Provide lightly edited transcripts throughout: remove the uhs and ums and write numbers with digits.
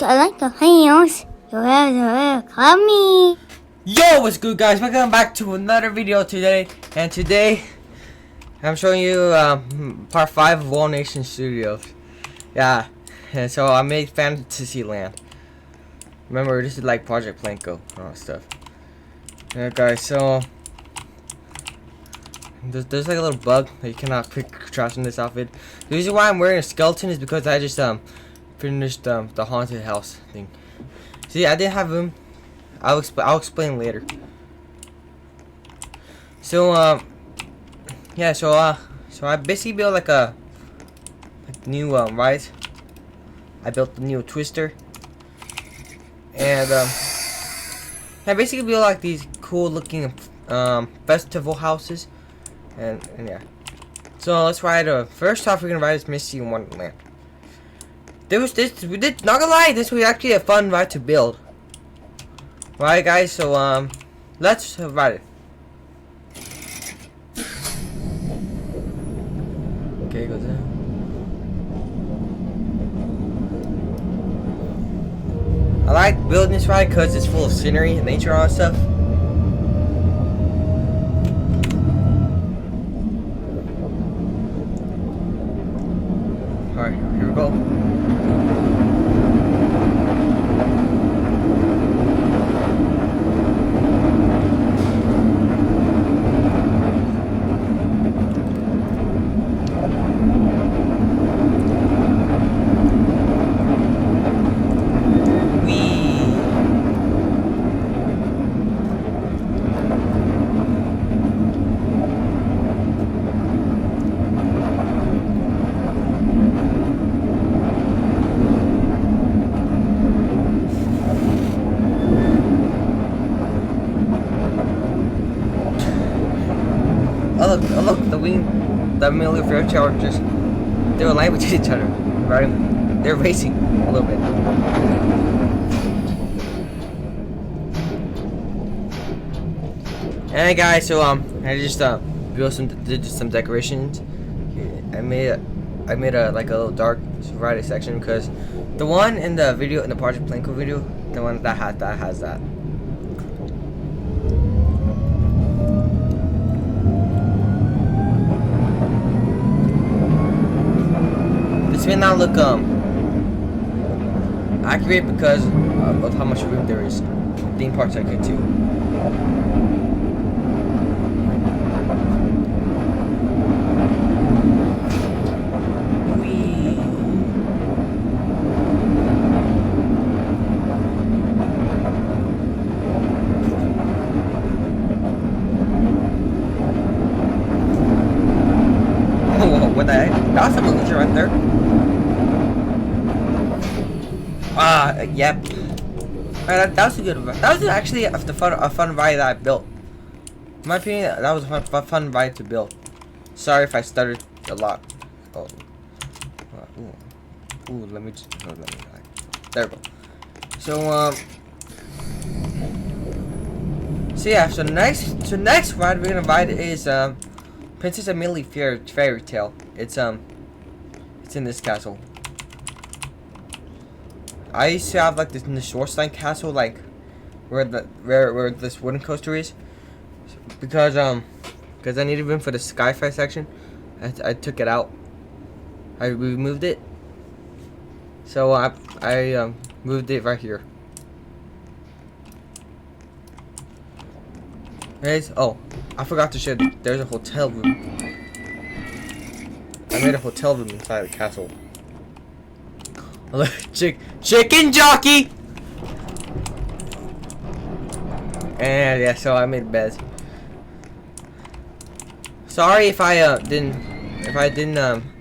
like the heels. You have to call me. Yo, what's good, guys? Welcome back to another video today. And today, I'm showing you part 5 of Wall Nation Studios. Yeah, and so I made Fantasyland. Remember, this is like Project Planko and all that stuff. Yeah, guys, so there's like a little bug that you cannot quick trash in this outfit. The reason why I'm wearing a skeleton is because I just finished the haunted house thing. See, I didn't have room. I'll explain later. So yeah, so I basically built like a new ride. I built the new twister, and I basically built like these cool looking festival houses, and yeah. So let's ride. First off, we're gonna ride this Misty Wonderland. Not gonna lie, this was actually a fun ride to build. Right, guys, so let's ride it. Okay, goes in. I like building this ride because it's full of scenery and nature and stuff. Alright, here we go. Oh look, the Amelia Fairchild just, they were lying with each other, right? They're racing a little bit. And guys, so I just did some decorations. I made a like a little dark variety section because the one in the video, in the Project Planko video, the one that has that. This may not look accurate because of how much room there is. Theme parks I get to. Whoa, what the heck? That was a illusion right there. Yep. Alright, that was a good. That was actually a fun ride that I built. In my opinion, that was a fun ride to build. Sorry if I stuttered a lot. Oh. Ooh, let me just. Oh, let me. There we go. So So yeah. So next ride we're gonna ride is Princess Amelia Fairy Tale. It's in this castle. I used to have like this in the Shoreline Castle, like where this wooden coaster is, because I needed room for the Skyfi section. I took it out. I removed it. So I moved it right here. Guys, oh, I forgot to show. There's a hotel room. I made a hotel room inside the castle. Chicken jockey. And yeah, so I made beds. Sorry if I didn't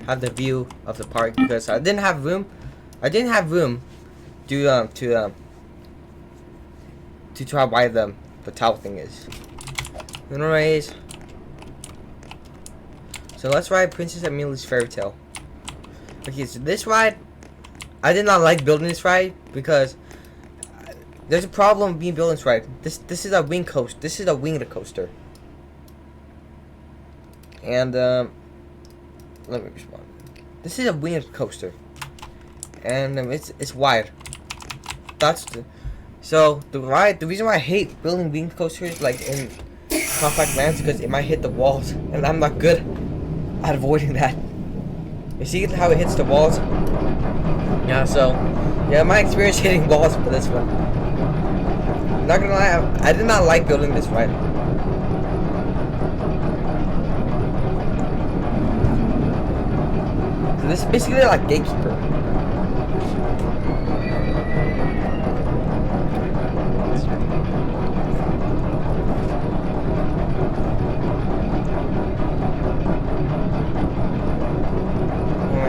have the view of the park because I didn't have room. I didn't have room to try why the towel thing is. Anyways, so let's ride Princess Amelia's Fairy Tale. Okay, so this ride, I did not like building this ride because there's a problem being building this ride. This is a wing coaster. This is a winged coaster. And let me respond. This is a winged coaster, and it's wide. So the reason why I hate building bean coasters like in compact lands is because it might hit the walls, and I'm not good at avoiding that. You see how it hits the walls? Yeah. So yeah, my experience hitting walls for this one. I'm not gonna lie, I did not like building this ride. So this is basically like Gatekeeper.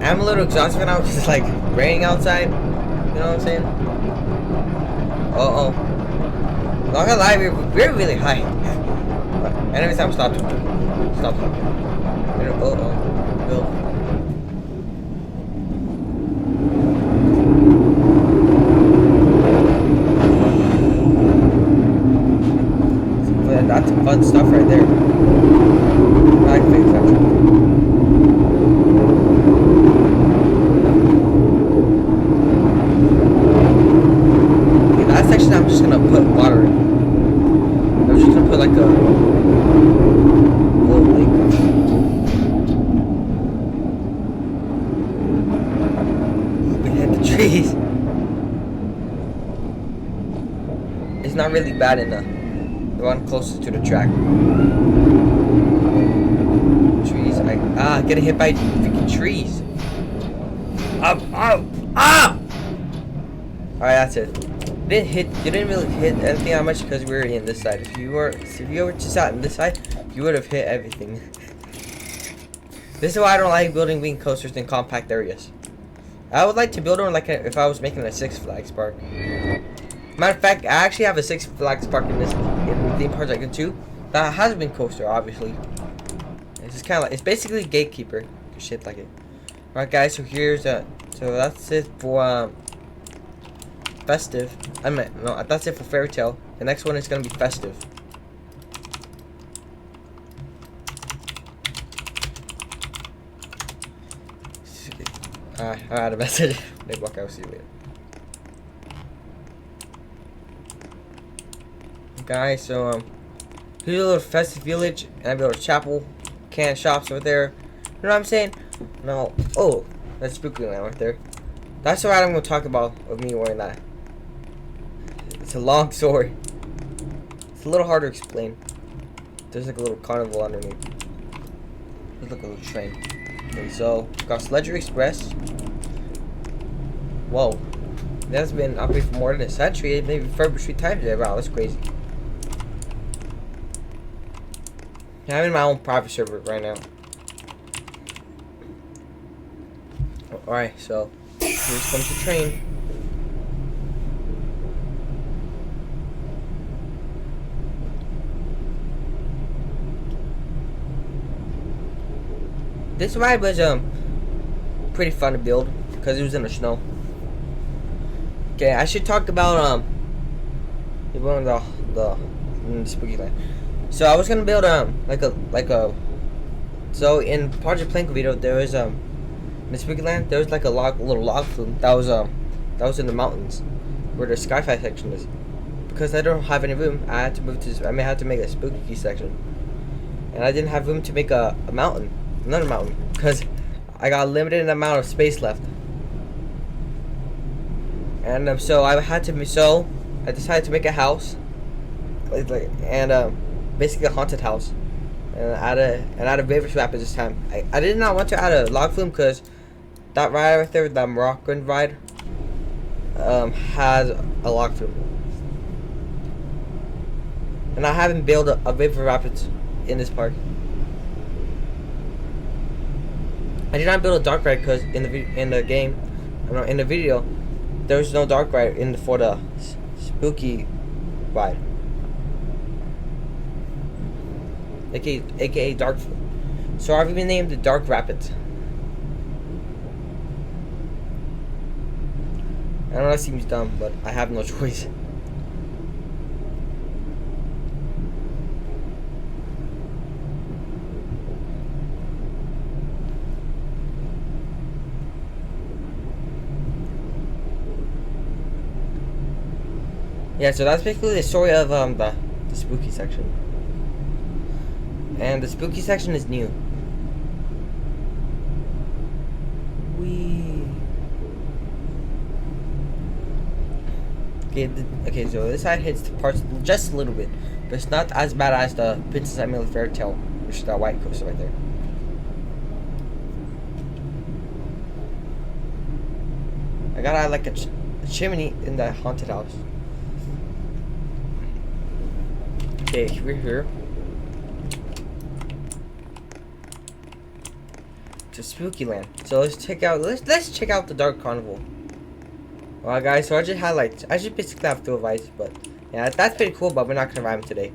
I'm a little exhausted right now because it's like raining outside. You know what I'm saying? Not gonna lie, we're really high. And every time stop. Bill. That's some fun stuff right there. I like things actually. I'm just gonna put water in. I'm just gonna put like a little lake. We hit the trees. It's not really bad in the one closest to the track. Trees, getting hit by freaking trees. Alright, that's it. You didn't really hit anything that much because we were in this side. If you were just out on this side, you would have hit everything. This is why I don't like building bean coasters in compact areas. I would like to build one like if I was making a Six Flags park. Matter of fact, I actually have a Six Flags park in theme parks I can too. That has been coaster, obviously. It's just kind of like, it's basically Gatekeeper, shit like it. Alright, guys. So that's it for Festive. No, that's it for Fairy Tale. The next one is gonna be Festive. I had a message. Maybe walk out. See you later. Guys, so here's a little festive village, and I built a chapel, can shops over there. You know what I'm saying? No. Oh, that's spooky land right there. That's the ride I'm gonna talk about of me wearing that. It's a long story. It's a little hard to explain. There's like a little carnival underneath. There's like a little train. Okay, so got Sledger Express. Whoa. That's been operating for more than a century. Maybe refurbished 3 times there. Wow, that's crazy. Yeah, I'm in my own private server right now. Alright, so here comes the train. This ride was pretty fun to build because it was in the snow. Okay, I should talk about the spooky land. So I was gonna build so in Project Plank video there was in the spooky land there was like a little log flume that was in the mountains where the sci-fi section is. Because I don't have any room, I had to move to. I may have to make a spooky section, and I didn't have room to make another mountain, because I got a limited amount of space left. And so I decided to make a house, basically a haunted house, and add a Ravish Rapids this time. I did not want to add a log flume because that ride right there, that Moroccan ride, has a log flume, and I haven't built a Ravish Rapids in this park. I did not build a dark ride because in the video, there was no dark ride for the spooky ride, aka dark. So I've even named the Dark Rapids. I know that seems dumb, but I have no choice. Yeah, so that's basically the story of the spooky section. And the spooky section is new. Okay, so this side hits the parts just a little bit, but it's not as bad as the Princess Emily Fairy Tale, which is that white coaster right there. I got like a chimney in the haunted house. Okay, we're here. To Spooky Land. So let's check out the Dark Carnival. Alright guys, so I just basically have 2 rides, but yeah, that's pretty cool, but we're not gonna ride them today.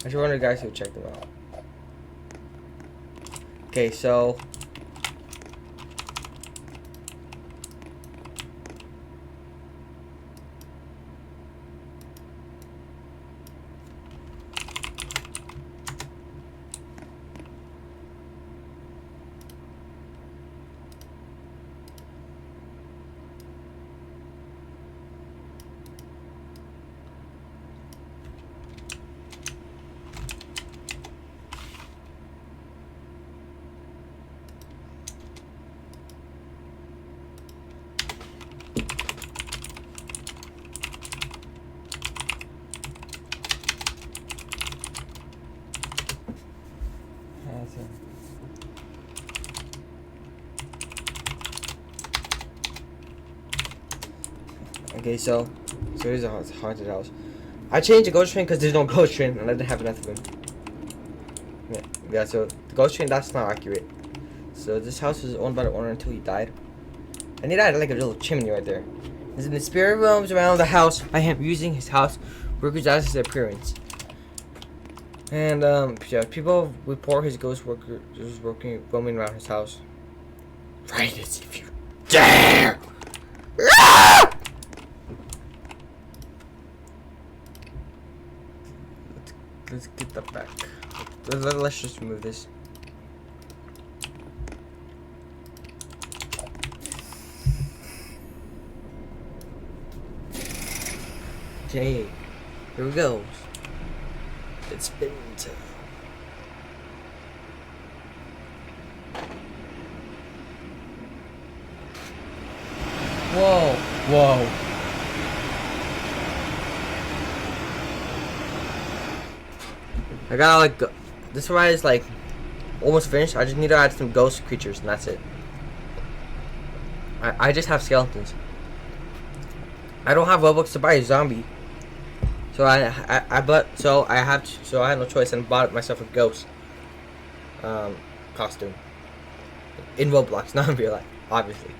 I just wanted you guys to check them out. Okay, so okay, so here's a haunted house. I changed the ghost train because there's no ghost train and I didn't have enough of them. Yeah, so the ghost train, that's not accurate. So this house was owned by the owner until he died. And he died like a little chimney right there. As in the spirit roams around the house, I am using his house workers as his appearance. And yeah, people report his ghost worker just roaming around his house. Right as if you dare! Let's get that back. Let's just move this. Okay, here we go. It's spin time. Whoa, whoa. I got like, this ride is like almost finished. I just need to add some ghost creatures and that's it. I just have skeletons. I don't have Roblox to buy a zombie. So I had no choice and bought myself a ghost costume in Roblox, not in real life, obviously.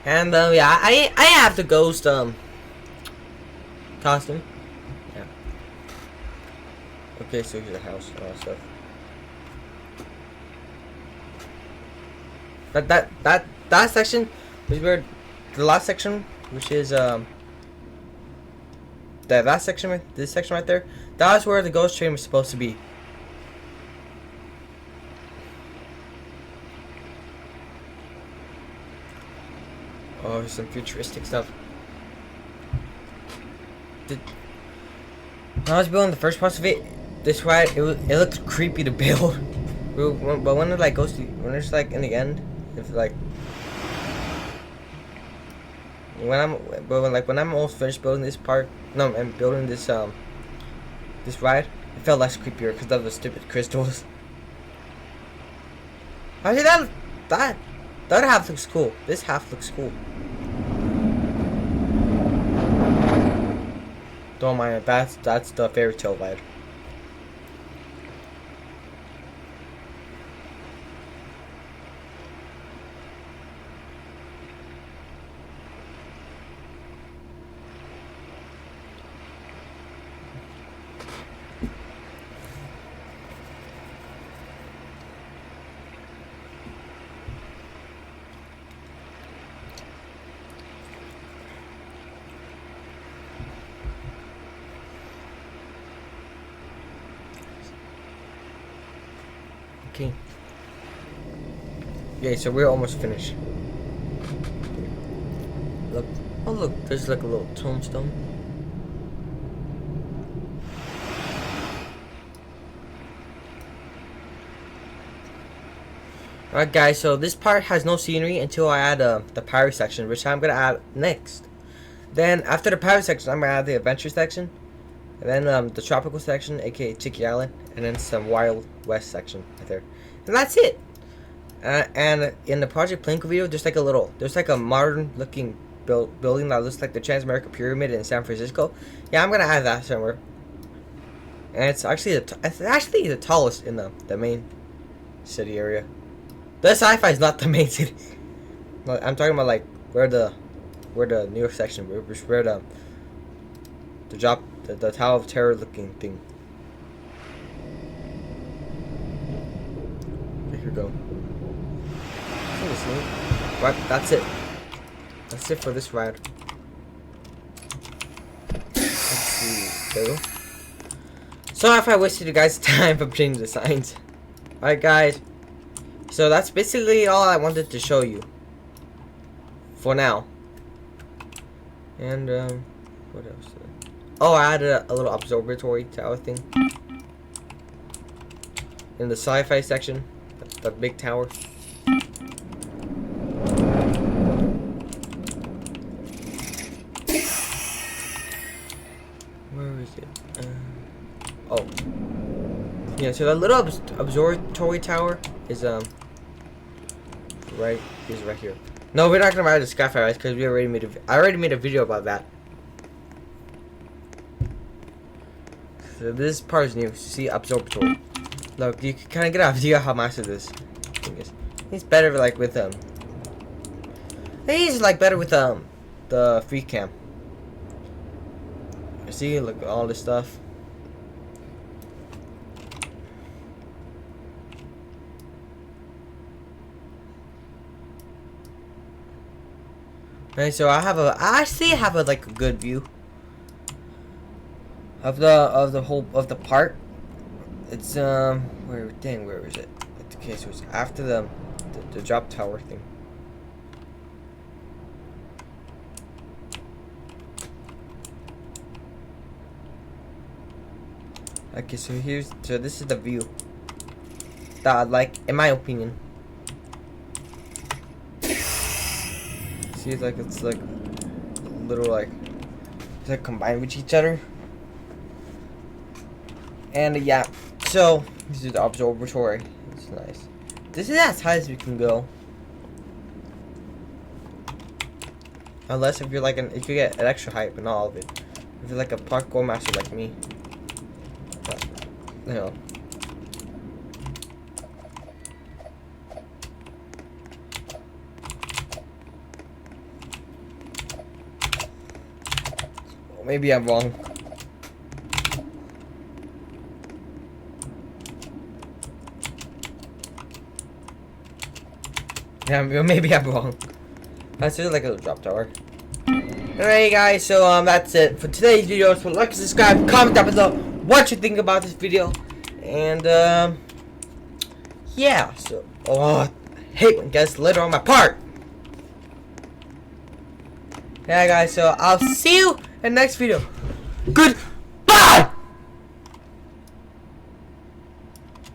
And yeah, I have the ghost costume. Yeah. Okay, so here's the house and all that stuff. That section is where the last section, which is that section, this section right there, that's where the ghost train was supposed to be. Oh, there's some futuristic stuff. When I was building the first parts of it, this ride, it looked creepy to build. But when it like goes to, when it's like in the end, it's like when I'm almost finished building this part, no, I'm building this this ride, it felt less creepier because of the stupid crystals. Actually, that half looks cool. This half looks cool. Don't mind it. That's the fairy tale ride. Okay. Yeah, so we're almost finished. Look. Oh look, there's like a little tombstone. Alright guys, so this part has no scenery until I add the pirate section, which I'm gonna add next. Then after the pirate section, I'm gonna add the adventure section, and then the tropical section, aka Chicky Island, and then some Wild West section right there, and that's it. And in the Project Plank video, there's like a modern looking building that looks like the Transamerica Pyramid in San Francisco. Yeah, I'm gonna add that somewhere. And it's actually the tallest in the main city area. The sci-fi is not the main city. I'm talking about like where the New York section, where the Tower of Terror looking thing. Here we go. Right, that's it. That's it for this ride. Let's see. There we go. Sorry if I wasted you guys' time for changing the signs. Alright guys. So that's basically all I wanted to show you. For now. And what else? Oh, I added a little observatory tower thing. In the sci-fi section. The big tower. Where is it? Oh. Yeah, so the little observatory tower is right here. No, we're not gonna ride the Skyfire Rides because I already made a video about that. So this part is new. See, observatory. Look, you can kind of get an idea how massive this thing is. It's better like with I think it's like better with the free cam. See, look at all this stuff. Okay, so I actually have a like a good view of the part. It's where is it? Okay, so it's after the drop tower thing. Okay, so this is the view that I like, in my opinion. See, it's like a little like it's like combined with each other. And yeah, so this is the observatory. It's nice. This is as high as we can go. Unless if you're like if you get an extra height, but not all of it. If you're like a parkour master like me. But, you know. Maybe I'm wrong. Yeah, maybe I'm wrong. That's just like a little drop tower. Alright guys, so that's it for today's video. So like and subscribe, comment down below what you think about this video. And yeah, so I hate when guests litter on my part. Yeah guys, so I'll see you in the next video. Good